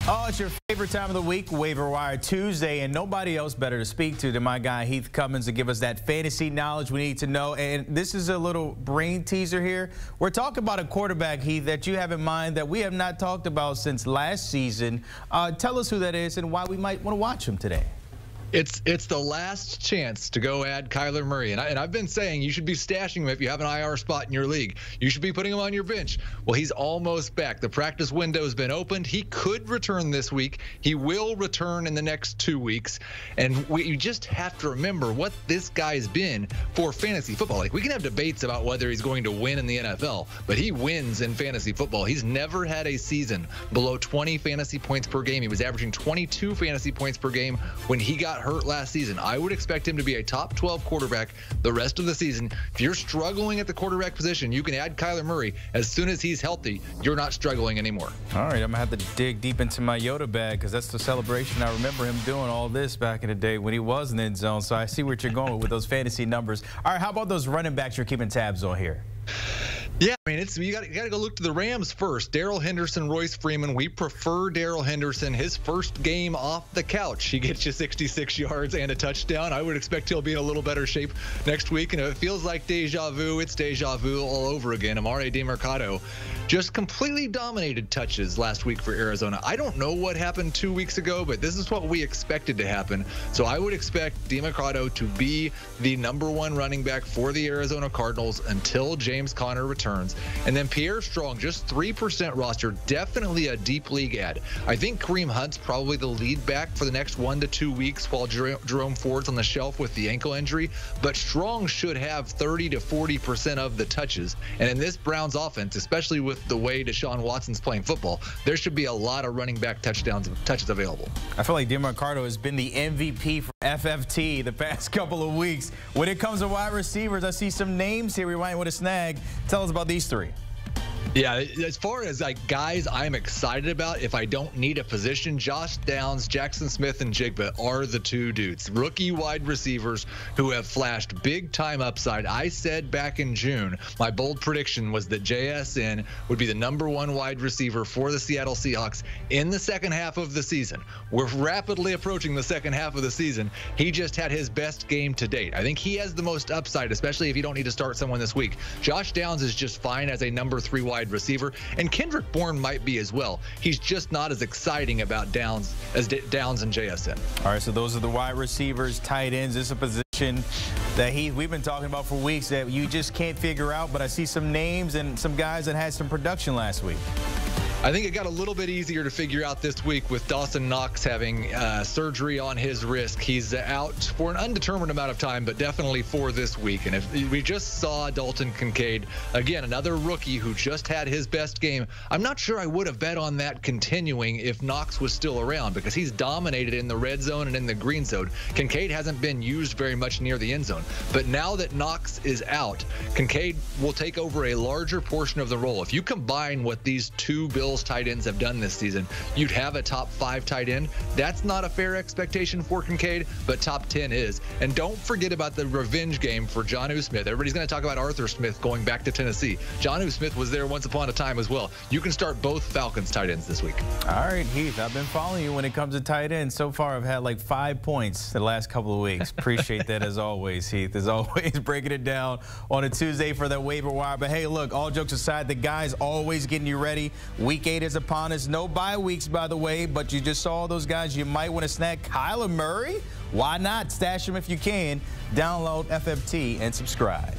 Oh, it's your favorite time of the week, Waiver Wire Tuesday, and nobody else better to speak to than my guy Heath Cummings to give us that fantasy knowledge we need to know. And this is a little brain teaser here. We're talking about a quarterback, Heath, that you have in mind that we have not talked about since last season. Tell us who that is and why we might want to watch him today. It's the last chance to go add Kyler Murray. And I've been saying you should be stashing him if you have an IR spot in your league. You should be putting him on your bench. Well, he's almost back. The practice window's been opened. He could return this week. He will return in the next 2 weeks. And you just have to remember what this guy's been for fantasy football. Like, we can have debates about whether he's going to win in the NFL, but he wins in fantasy football. He's never had a season below 20 fantasy points per game. He was averaging 22 fantasy points per game when he got hurt last season. I would expect him to be a top 12 quarterback the rest of the season. If you're struggling at the quarterback position, you can add Kyler Murray. As soon as he's healthy, you're not struggling anymore. All right, I'm going to have to dig deep into my Yoda bag because that's the celebration. I remember him doing all this back in the day when he was in the end zone, so I see where you're going with those fantasy numbers. All right, how about those running backs you're keeping tabs on here? Yeah, I mean, you got to go look to the Rams first. Darrell Henderson, Royce, Freeman. We prefer Darrell Henderson. His first game off the couch, he gets you 66 yards and a touchdown. I would expect he'll be in a little better shape next week. And if it feels like deja vu, it's deja vu all over again. Amare DeMarcado just completely dominated touches last week for Arizona. I don't know what happened 2 weeks ago, but this is what we expected to happen. So I would expect DeMarcado to be the #1 running back for the Arizona Cardinals until James Conner returns. And then Pierre Strong, just 3% roster, definitely a deep league ad. I think Kareem Hunt's probably the lead back for the next 1 to 2 weeks while Jerome Ford's on the shelf with the ankle injury. But Strong should have 30 to 40% of the touches. And in this Browns offense, especially with the way Deshaun Watson's playing football, there should be a lot of running back touches available. I feel like DeMarcado has been the MVP for FFT the past couple of weeks. When it comes to wide receivers, I see some names here we might want to snag. Tell us about these three. Yeah, as far as like guys I'm excited about, if I don't need a position, Josh Downs, Jaxon Smith-Njigba are the two dudes. Rookie wide receivers who have flashed big-time upside. I said back in June, my bold prediction was that JSN would be the #1 wide receiver for the Seattle Seahawks in the second half of the season. We're rapidly approaching the second half of the season. He just had his best game to date. I think he has the most upside, especially if you don't need to start someone this week. Josh Downs is just fine as a #3 wide receiver, and Kendrick Bourne might be as well. He's just not as exciting about Downs as Downs and JSN. All right, so those are the wide receivers, tight ends. This is a position that we've been talking about for weeks that you just can't figure out, but I see some names and some guys that had some production last week. I think it got a little bit easier to figure out this week with Dawson Knox having surgery on his wrist. He's out for an undetermined amount of time, but definitely for this week. And if we just saw Dalton Kincaid, again, another rookie who just had his best game, I'm not sure I would have bet on that continuing if Knox was still around because he's dominated in the red zone and in the green zone. Kincaid hasn't been used very much near the end zone. But now that Knox is out, Kincaid will take over a larger portion of the role. If you combine what these two Bills tight ends have done this season, you'd have a top 5 tight end. That's not a fair expectation for Kincaid, but top 10 is. And don't forget about the revenge game for Jonnu Smith. Everybody's going to talk about Arthur Smith going back to Tennessee. Jonnu Smith was there once upon a time as well. You can start both Falcons tight ends this week. All right, Heath, I've been following you when it comes to tight ends. So far, I've had like 5 points the last couple of weeks. Appreciate that as always, Heath. As always, breaking it down on a Tuesday for that waiver wire. But hey, look, all jokes aside, the guy's always getting you ready. Week 8 is upon us. No bye weeks, by the way, but you just saw those guys you might want to snag. Kyler Murray? Why not? Stash him if you can. Download FFT and subscribe.